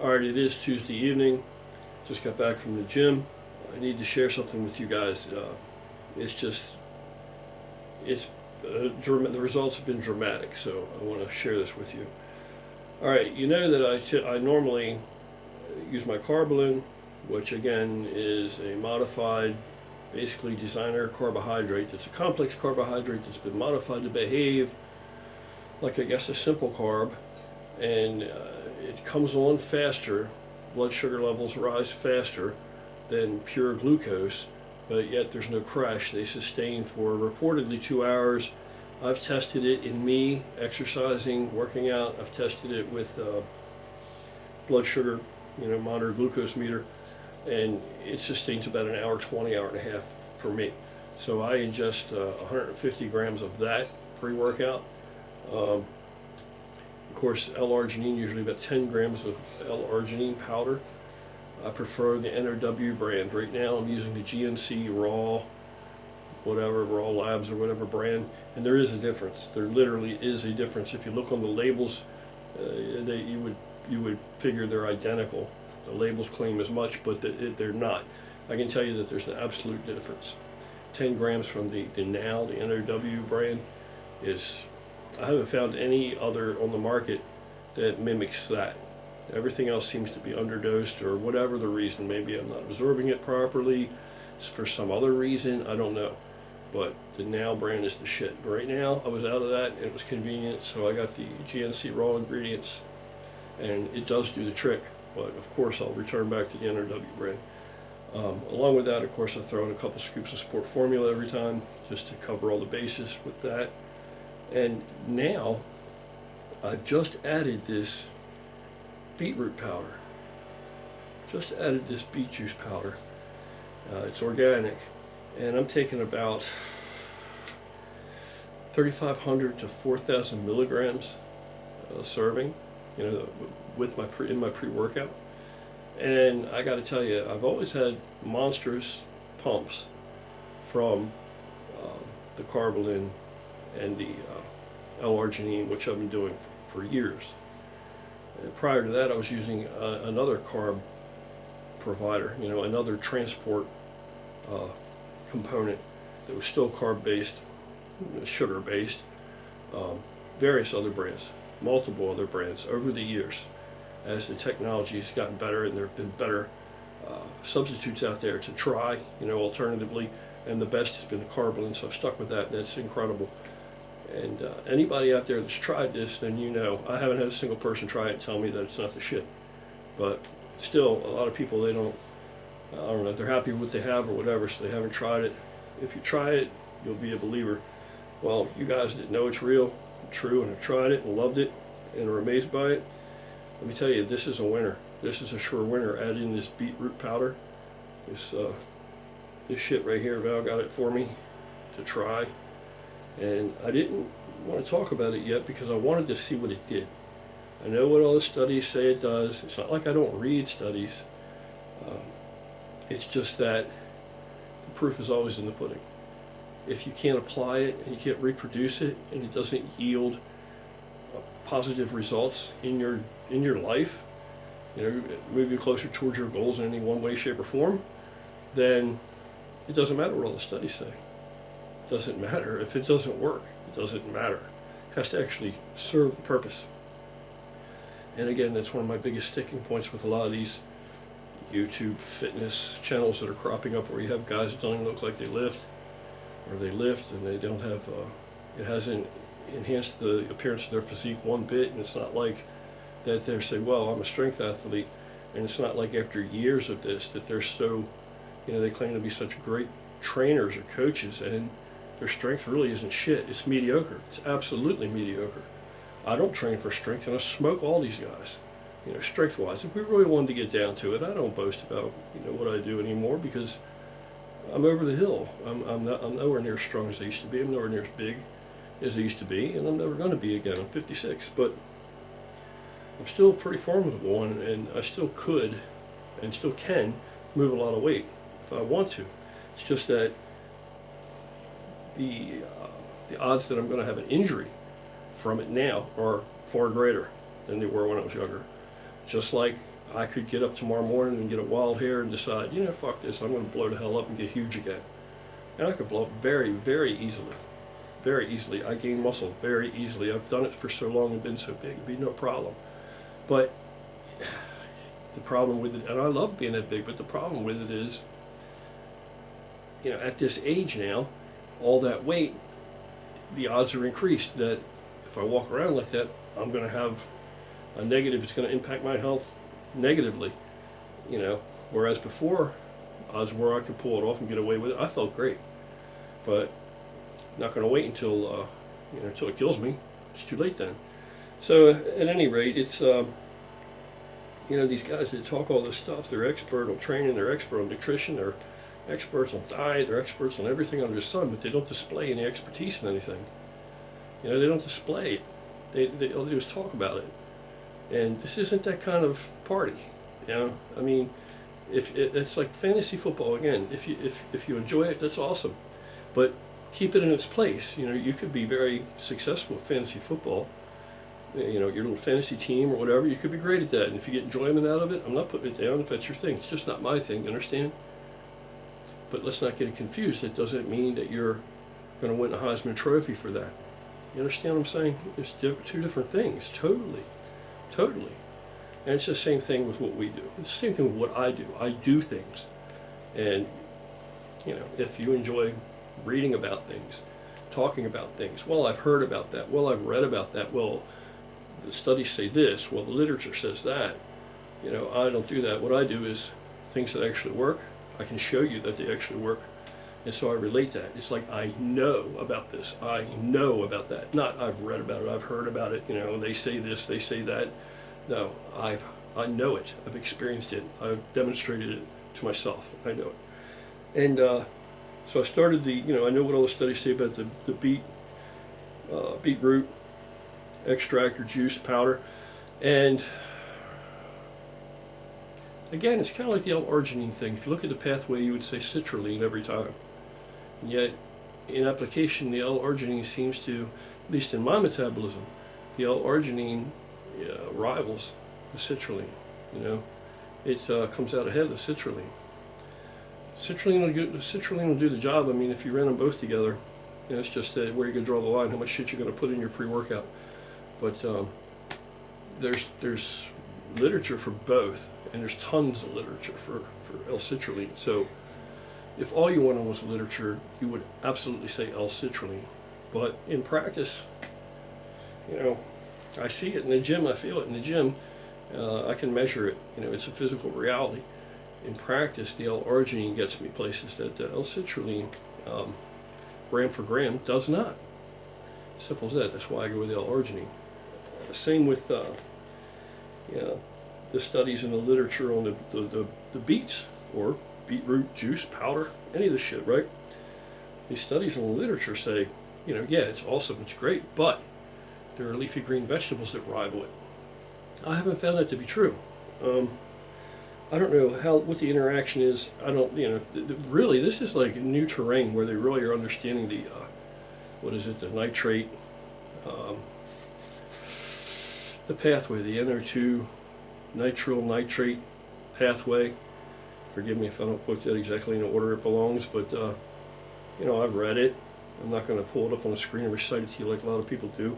Alright, it is Tuesday evening. Just got back from the gym. I need to share something with you guys. It's just, it's the results have been dramatic, so I want to share this with you. Alright, you know that I normally use my carbolin, which again is a modified, basically designer carbohydrate. It's a complex carbohydrate that's been modified to behave like, I guess, a simple carb, and it comes on faster. Blood sugar levels rise faster than pure glucose, but yet there's no crash. They sustain for reportedly 2 hours. I've tested it in me exercising, working out. I've tested it with blood sugar, monitor glucose meter, and it sustains about an hour 20, hour and a half for me. So I ingest 150 grams of that pre-workout. Of course, L-arginine, usually about 10 grams of L-arginine powder. I prefer the NOW brand. Right now I'm using the GNC Raw, Raw Labs or whatever brand, and there is a difference. There literally is a difference. If you look on the labels, you would figure they're identical. The labels claim as much, but they're not. I can tell you that there's an absolute difference. 10 grams from the NOW brand is, I haven't found any other on the market that mimics that. Everything else seems to be underdosed, or whatever the reason. Maybe I'm not absorbing it properly for some other reason, I don't know. But the Now brand is the shit. Right now, I was out of that, and it was convenient, so I got the GNC Raw ingredients, and it does do the trick. But of course, I'll return back to the NOW brand. Along with that, of course, I throw in a couple scoops of sport formula every time, just to cover all the bases with that. And now, I've just added this beetroot powder. Just added this beet juice powder. It's organic, and I'm taking about 3,500 to 4,000 milligrams serving, with in my pre-workout. And I got to tell you, I've always had monstrous pumps from the carbolin and the L-arginine, which I've been doing for years. And prior to that, I was using another carb provider, another transport component that was still carb-based, sugar-based, various other brands, multiple other brands over the years. As the technology's gotten better and there have been better substitutes out there to try, alternatively, and the best has been the carbolin, so I've stuck with that. That's incredible. And anybody out there that's tried this, then I haven't had a single person try it and tell me that it's not the shit. But still, a lot of people, I don't know, they're happy with what they have or whatever, so they haven't tried it. If you try it, you'll be a believer. Well, you guys that know it's real, true, and have tried it and loved it and are amazed by it, let me tell you, this is a winner. This is a sure winner. Add in this beetroot powder. This shit right here, Val got it for me to try. And I didn't want to talk about it yet because I wanted to see what it did. I know what all the studies say it does. It's not like I don't read studies. It's just that the proof is always in the pudding. If you can't apply it and you can't reproduce it and it doesn't yield positive results in your life, move you closer towards your goals in any one way, shape, or form, then it doesn't matter what all the studies say. It doesn't matter. If it doesn't work, it doesn't matter. It has to actually serve the purpose. And again, that's one of my biggest sticking points with a lot of these YouTube fitness channels that are cropping up, where you have guys that don't even look like they lift, or they lift and they don't have, it hasn't enhanced the appearance of their physique one bit. And it's not like that they're saying, well, I'm a strength athlete, and it's not like after years of this that they're so, they claim to be such great trainers or coaches, and their strength really isn't shit. It's mediocre. It's absolutely mediocre. I don't train for strength, and I smoke all these guys, strength-wise. If we really wanted to get down to it, I don't boast about, what I do anymore, because I'm over the hill. I'm nowhere near as strong as I used to be. I'm nowhere near as big as I used to be, and I'm never going to be again. I'm 56, but I'm still pretty formidable, and I still could and still can move a lot of weight if I want to. It's just that the odds that I'm going to have an injury from it now are far greater than they were when I was younger. Just like I could get up tomorrow morning and get a wild hair and decide, you know, fuck this, I'm going to blow the hell up and get huge again. And I could blow up very, very easily. Very easily. I gain muscle very easily. I've done it for so long and been so big, it'd be no problem. But the problem with it, and I love being that big, but the problem with it is, you know, at this age now, all that weight, the odds are increased that if I walk around like that, I'm going to have a negative, it's going to impact my health negatively, you know. Whereas before, odds were I could pull it off and get away with it. I felt great, but not going to wait until you know, until it kills me. It's too late then. So at any rate, it's you know, these guys that talk all this stuff, they're expert on training, they're expert on nutrition, they're experts on diet, they're experts on everything under the sun, but they don't display any expertise in anything. You know, they don't display it. They all do is talk about it. And this isn't that kind of party. You know, I mean, if it's like fantasy football again. If you enjoy it, that's awesome. But keep it in its place. You know, you could be very successful at fantasy football. You know, your little fantasy team or whatever, you could be great at that. And if you get enjoyment out of it, I'm not putting it down if that's your thing. It's just not my thing, you understand? But let's not get it confused. It doesn't mean that you're going to win a Heisman Trophy for that. You understand what I'm saying? It's two different things, totally. Totally. And it's the same thing with what we do. It's the same thing with what I do. I do things. And, you know, if you enjoy reading about things, talking about things, well, I've heard about that, well, I've read about that, well, the studies say this, well, the literature says that. You know, I don't do that. What I do is things that actually work. I can show you that they actually work. And so I relate that. It's like, I know about this. I know about that. Not I've read about it, I've heard about it, you know, they say this, they say that. No, I know it. I've experienced it. I've demonstrated it to myself. I know it. And so I started you know, I know what all the studies say about the beetroot extract or juice powder. And again, it's kind of like the L-arginine thing. If you look at the pathway, you would say citrulline every time. And yet, in application, the L-arginine seems to, at least in my metabolism, the L-arginine rivals the citrulline. You know, it comes out ahead of the citrulline. Citrulline will do the job. I mean, if you ran them both together, you know, it's just where you can draw the line, how much shit you're going to put in your pre-workout. But there's literature for both, and there's tons of literature for L-citrulline. So if all you wanted was literature, you would absolutely say L-citrulline. But in practice, you know, I see it in the gym, I feel it in the gym, I can measure it. You know, it's a physical reality. In practice, the L-arginine gets me places that the L-citrulline, gram for gram, does not. Simple as that. That's why I go with the L-arginine. Same with you know, the studies in the literature on the beets or beetroot juice powder, any of this shit, right? These studies in the literature say, you know, yeah, it's awesome, it's great, but there are leafy green vegetables that rival it. I haven't found that to be true. I don't know what the interaction is. I don't, you know, really, this is like new terrain where they really are understanding the, what is it, the nitrate, the pathway, the NO2 nitrile nitrate pathway. Forgive me if I don't put that exactly in the order it belongs, but you know, I've read it. I'm not going to pull it up on the screen and recite it to you like a lot of people do.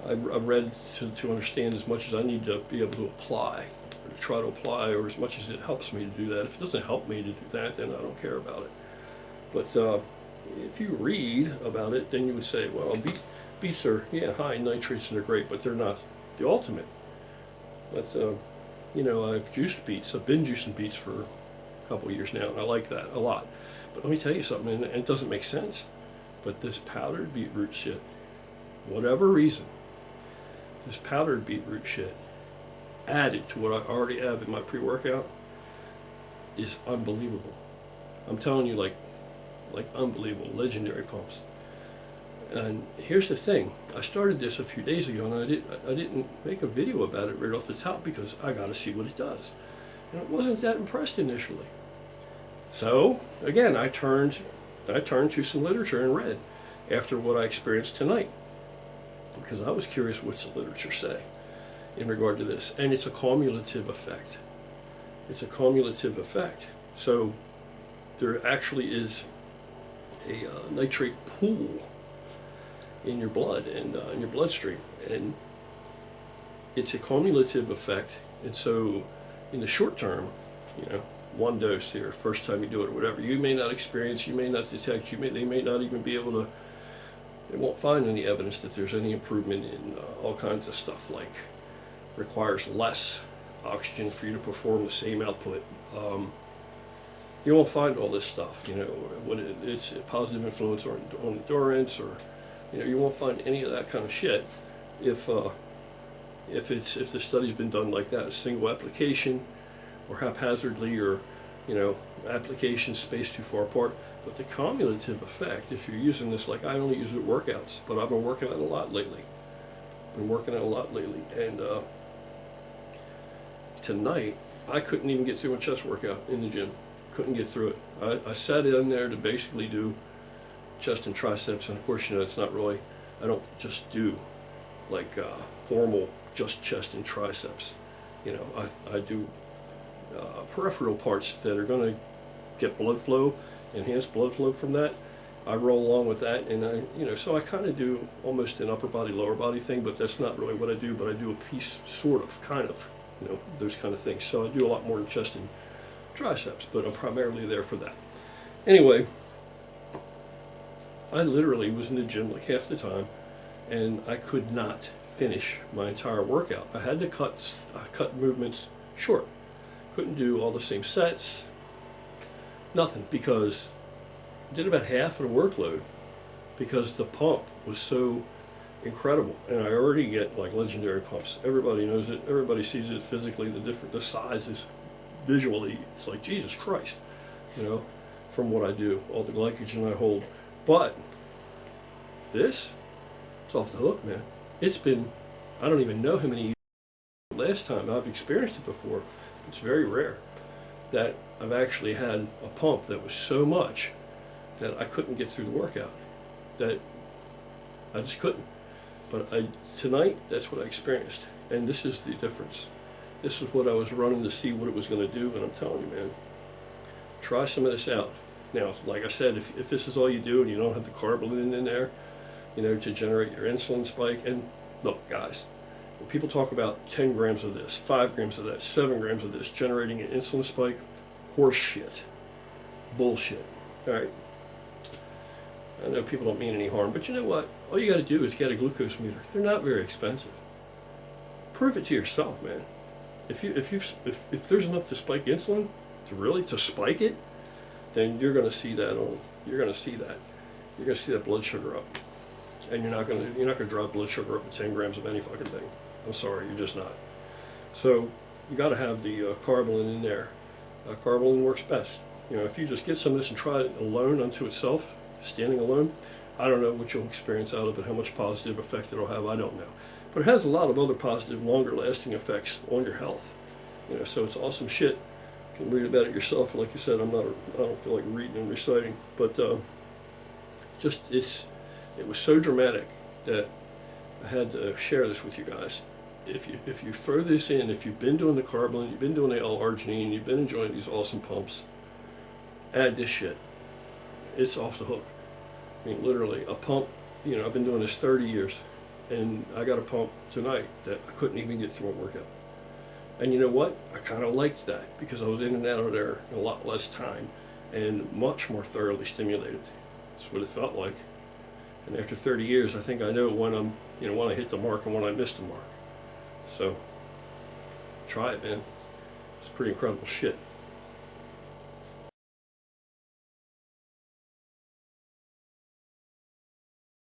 I've read to understand as much as I need to be able to apply, or to try to apply, or as much as it helps me to do that. If it doesn't help me to do that, then I don't care about it. But if you read about it, then you would say, well, beets are, yeah, high in nitrates and they're great, but they're not the ultimate. But, you know, I've juiced beets. I've been juicing beets for a couple of years now, and I like that a lot. But let me tell you something, and it doesn't make sense, but this powdered beetroot shit, whatever reason, this powdered beetroot shit added to what I already have in my pre-workout is unbelievable. I'm telling you, like unbelievable, legendary pumps. And here's the thing, I started this a few days ago, and I didn't make a video about it right off the top because I got to see what it does. And I wasn't that impressed initially. So again, I turned to some literature and read after what I experienced tonight, because I was curious what's the literature say. in regard to this, and it's a cumulative effect. It's a cumulative effect. So there actually is a nitrate pool in your blood and in your bloodstream, and it's a cumulative effect. And so in the short term, one dose here, first time you do it or whatever, you may not experience, you may not detect, they may not even be able to, they won't find any evidence that there's any improvement in all kinds of stuff, like requires less oxygen for you to perform the same output. You won't find all this stuff, when it's a positive influence on endurance, or, you won't find any of that kind of shit if the study's been done like that, a single application, or haphazardly, or applications spaced too far apart. But the cumulative effect, if you're using this, like I only use it at workouts, but I've been working out a lot lately. And tonight I couldn't even get through a chest workout in the gym. Couldn't get through it. I sat in there to basically do chest and triceps, and of course, it's not really, I don't just do like formal just chest and triceps. I do peripheral parts that are going to get blood flow, enhanced blood flow from that. I roll along with that, and so I kind of do almost an upper body, lower body thing, but that's not really what I do. But I do a piece, sort of, kind of, those kind of things. So I do a lot more than chest and triceps, but I'm primarily there for that. Anyway, I literally was in the gym like half the time, and I could not finish my entire workout. I had to cut movements short. Couldn't do all the same sets, nothing, because I did about half of the workload because the pump was so incredible. And I already get like legendary pumps. Everybody knows it. Everybody sees it physically. The size is visually, it's like Jesus Christ, from what I do, all the glycogen I hold. But this, it's off the hook, man. It's been, I don't even know how many last time I've experienced it before. It's very rare that I've actually had a pump that was so much that I couldn't get through the workout. That I just couldn't. But tonight, that's what I experienced. And this is the difference. This is what I was running to see what it was going to do, and I'm telling you, man, try some of this out. Now, like I said, if this is all you do and you don't have the carbolin in there, to generate your insulin spike, and look, guys, when people talk about 10 grams of this, 5 grams of that, 7 grams of this, generating an insulin spike, horse shit. Bullshit. All right? I know people don't mean any harm, but you know what? All you got to do is get a glucose meter. They're not very expensive. Prove it to yourself, man. If there's enough to spike insulin, to spike it, then you're going to see that you're going to see that blood sugar up, and you're not going to drive blood sugar up with 10 grams of any fucking thing. I'm sorry, you're just not. So you got to have the carbolin in there. Carbolin works best. If you just get some of this and try it alone unto itself, standing alone, I don't know what you'll experience out of it, how much positive effect it'll have, I don't know. But it has a lot of other positive, longer lasting effects on your health. So it's awesome shit. You can read about it yourself. Like you said, I don't feel like reading and reciting, but it was so dramatic that I had to share this with you guys. If you throw this in, if you've been doing the carbolin, you've been doing the L-arginine, you've been enjoying these awesome pumps, add this shit. It's off the hook. I mean, literally, a pump, I've been doing this 30 years, and I got a pump tonight that I couldn't even get through a workout. And you know what? I kind of liked that, because I was in and out of there in a lot less time and much more thoroughly stimulated. That's what it felt like. And after 30 years, I think I know when I hit the mark and when I missed the mark. So, try it, man. It's pretty incredible shit.